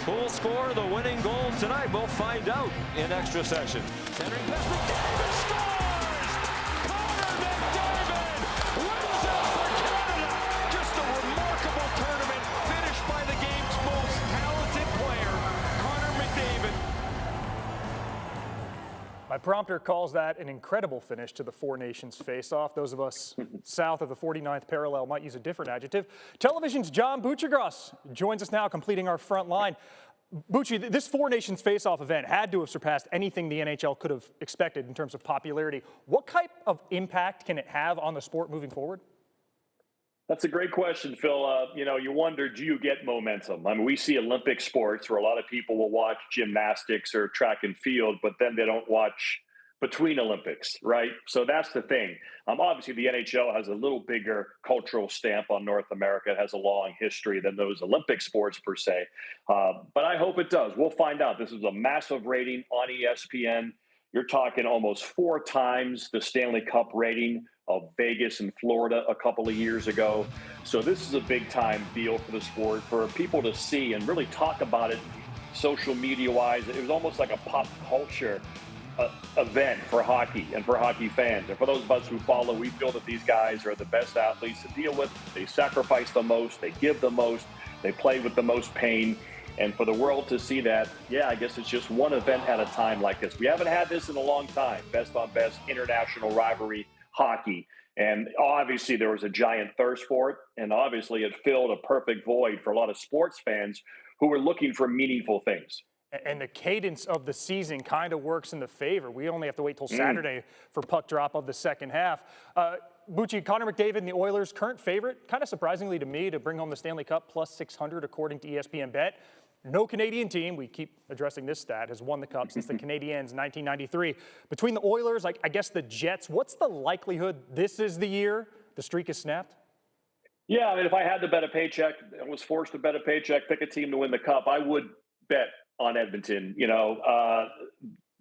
Who will score the winning goal tonight? We'll find out in extra session. Centering pass, McDavid scores! Connor McDavid wins it for Canada! Just a remarkable tournament finished by the game's most talented player, Connor McDavid. My prompter calls that an incredible finish to the Four Nations face-off. Those of us south of the 49th parallel might use a different adjective. Television's John Buccigross joins us now, completing our front line. Bucci, this Four Nations face-off event had to have surpassed anything the NHL could have expected in terms of popularity. What type of impact can it have on the sport moving forward? That's a great question, Phil. You wonder, do you get momentum? I mean, we see Olympic sports where a lot of people will watch gymnastics or track and field, but then they don't watch between Olympics, right? So that's the thing. Obviously, the NHL has a little bigger cultural stamp on North America. It has a long history than those Olympic sports per se. But I hope it does. We'll find out. This is a massive rating on ESPN. You're talking almost 4 times the Stanley Cup rating of Vegas and Florida a couple of years ago. So this is a big time deal for the sport, for people to see and really talk about it social media wise. It was almost like a pop culture event for hockey and for hockey fans. And for those of us who follow, we feel that these guys are the best athletes to deal with. They sacrifice the most, they give the most, they play with the most pain. And for the world to see that, yeah, I guess it's just one event at a time like this. We haven't had this in a long time. Best on best international rivalry hockey. And obviously there was a giant thirst for it. And obviously it filled a perfect void for a lot of sports fans who were looking for meaningful things. And the cadence of the season kind of works in the favor. We only have to wait till Saturday for puck drop of the second half. Bucci, Connor McDavid and the Oilers, current favorite, kind of surprisingly to me, to bring home the Stanley Cup, plus 600 according to ESPN Bet. No Canadian team, we keep addressing this stat, has won the Cup since the Canadiens in 1993. Between the Oilers, I guess the Jets, what's the likelihood this is the year the streak is snapped? Yeah, I mean, if I had to bet a paycheck, I was forced to bet a paycheck, pick a team to win the Cup, I would bet on Edmonton.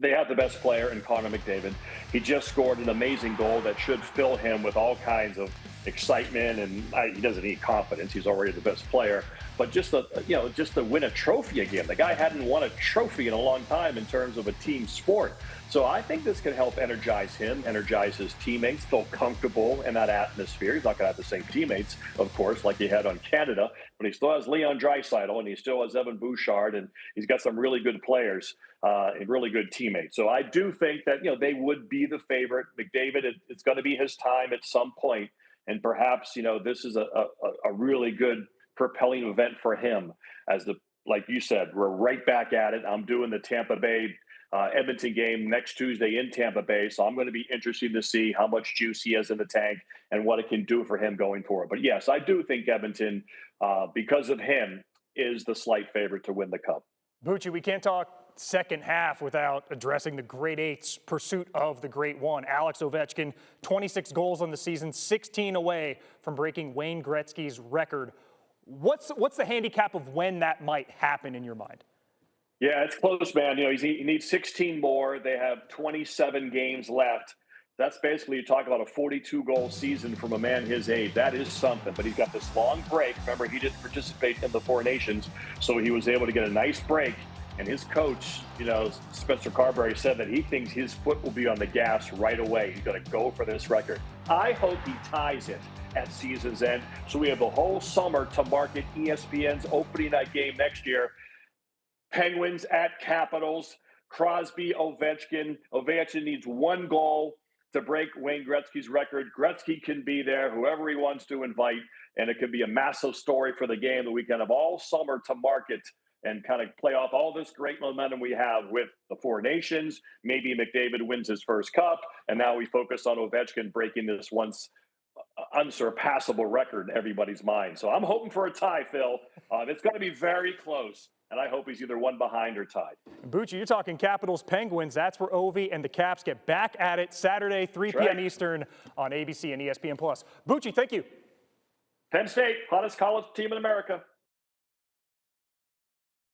They have the best player in Connor McDavid. He just scored an amazing goal that should fill him with all kinds of excitement, and he doesn't need confidence. He's already the best player. But just to win a trophy again. The guy hadn't won a trophy in a long time in terms of a team sport. So I think this can help energize him, energize his teammates, feel comfortable in that atmosphere. He's not going to have the same teammates, of course, like he had on Canada, but he still has Leon Draisaitl, and he still has Evan Bouchard, and he's got some really good players and really good teammates. So I do think that, they would be the favorite. McDavid, it's going to be his time at some point, and perhaps, this is a really good propelling event for him. Like you said, we're right back at it. I'm doing the Tampa Bay Edmonton game next Tuesday in Tampa Bay. So I'm going to be interested to see how much juice he has in the tank and what it can do for him going forward. But yes, I do think Edmonton, because of him, is the slight favorite to win the Cup. Bucci, we can't talk second half without addressing the Great Eight's pursuit of the Great One. Alex Ovechkin, 26 goals on the season, 16 away from breaking Wayne Gretzky's record. What's the handicap of when that might happen in your mind? Yeah, it's close, man. He needs 16 more. They have 27 games left. That's basically, you talk about a 42-goal season from a man his age. That is something. But he's got this long break. Remember, he didn't participate in the Four Nations, so he was able to get a nice break. And his coach, Spencer Carberry, said that he thinks his foot will be on the gas right away. He's going to go for this record. I hope he ties it at season's end, so we have the whole summer to market ESPN's opening night game next year. Penguins at Capitals, Crosby, Ovechkin. Ovechkin needs 1 goal to break Wayne Gretzky's record. Gretzky can be there, whoever he wants to invite, and it could be a massive story for the game that we can have all summer to market and kind of play off all this great momentum we have with the Four Nations. Maybe McDavid wins his first Cup, and now we focus on Ovechkin breaking this once unsurpassable record in everybody's mind. So I'm hoping for a tie, Phil. It's going to be very close. And I hope he's either one behind or tied. Bucci, you're talking Capitals Penguins. That's where Ovi and the Caps get back at it Saturday, 3 p.m. Eastern on ABC and ESPN+. Bucci, thank you. Penn State, hottest college team in America.